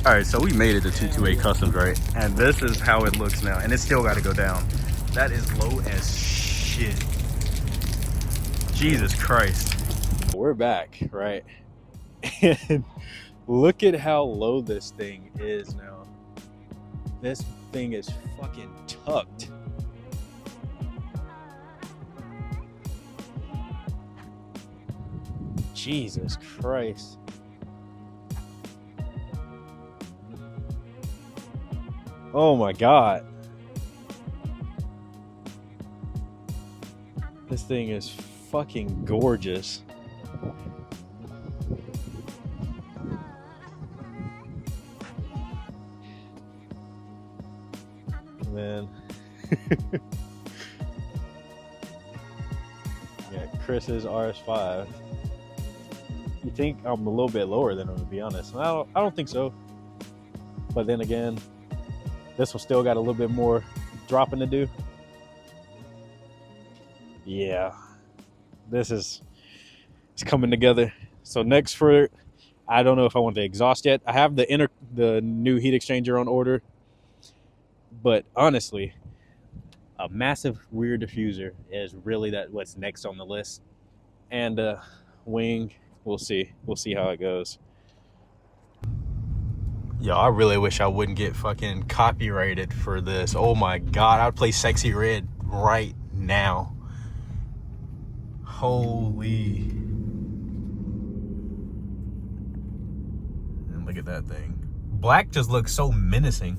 All right, so we made it to 228 Customs, right? And this is how it looks now, and it still got to go down. That is low as shit. Jesus Christ. We're back, right? And look at how low this thing is now. This thing is fucking tucked. Jesus Christ. Oh my God. This thing is fucking gorgeous. Man. Yeah, Chris's RS5. You think I'm a little bit lower than him, to be honest. And I don't think so. But then again, this one still got a little bit more dropping to do. Yeah, it's coming together. So next I don't know if I want the exhaust yet. I have the new heat exchanger on order, but honestly, a massive rear diffuser is really what's next on the list, and wing. We'll see how it goes. Yo, I really wish I wouldn't get fucking copyrighted for this. Oh my God, I'd play Sexy Red right now. Holy. And look at that thing. Black just looks so menacing.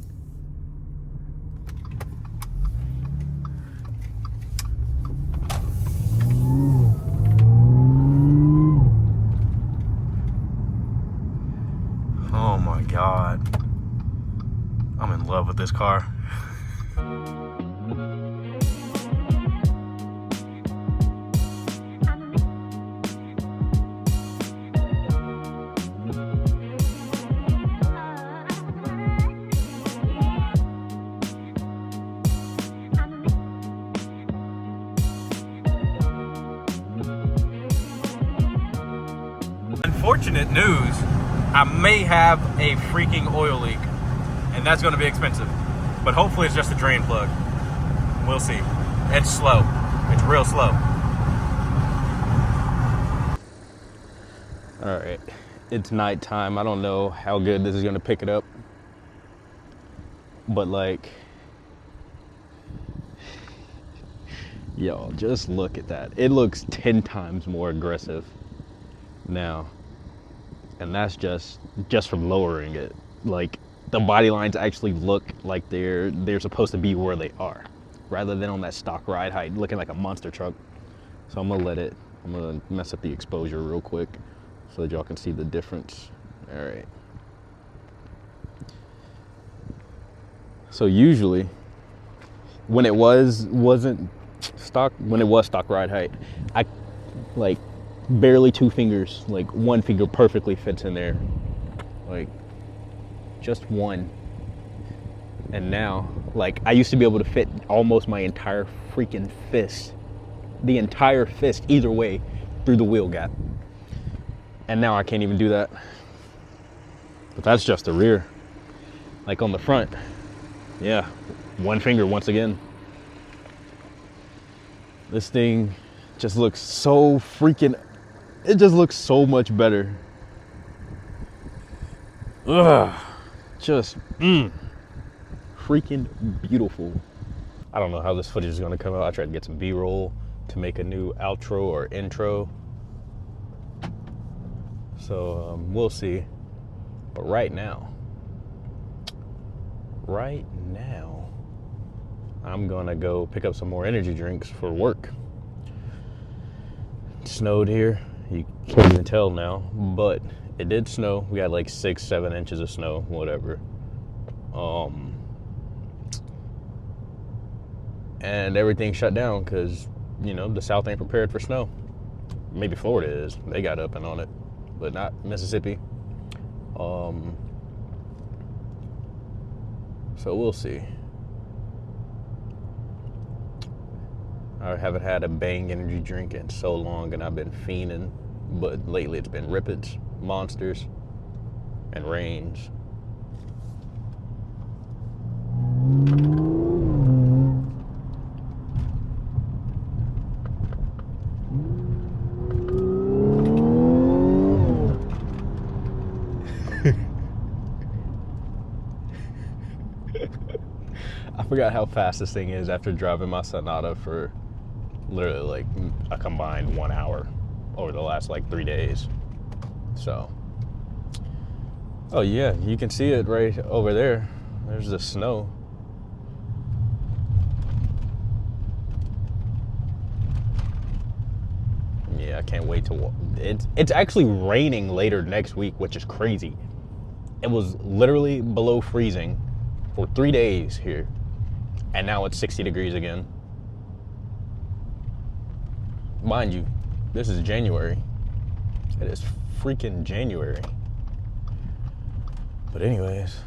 Oh my God. I'm in love with this car. Unfortunate news, I may have a freaking oil leak, and that's going to be expensive, but hopefully it's just a drain plug. We'll see. It's slow. It's real slow. All right, it's nighttime. I don't know how good this is going to pick it up, but like, yo, just look at that. It looks 10 times more aggressive now. And that's just from lowering it. Like, the body lines actually look like they're supposed to be where they are, rather than on that stock ride height looking like a monster truck. So I'm gonna mess up the exposure real quick so that y'all can see the difference. All right. So usually when it was stock ride height, I like barely 2 fingers, like 1 finger perfectly fits in there, like just one. And now, like, I used to be able to fit almost my entire freaking fist, the entire fist either way, through the wheel gap, and now I can't even do that. But that's just the rear. Like on the front, yeah, 1 finger once again. This thing just looks so freaking, it just looks so much better. Ugh, just freaking beautiful. I don't know how this footage is gonna come out. I tried to get some B-roll to make a new outro or intro. So we'll see. But right now, I'm gonna go pick up some more energy drinks for work. It snowed here. You can't even tell now, but it did snow. We got like 6-7 inches of snow, whatever. And everything shut down because, you know, the South ain't prepared for snow. Maybe Florida is. They got up and on it, but not Mississippi. So we'll see. I haven't had a Bang energy drink in so long, and I've been fiending. But lately it's been Rippets, Monsters, and Reigns. I forgot how fast this thing is after driving my Sonata for literally like a combined 1 hour over the last like 3 days. So, oh yeah, you can see it right over there. There's the snow. Yeah, I can't wait to. It's actually raining later next week, which is crazy. It was literally below freezing for 3 days here, and now it's 60 degrees again. Mind you, this is January. It is freaking January. But anyways.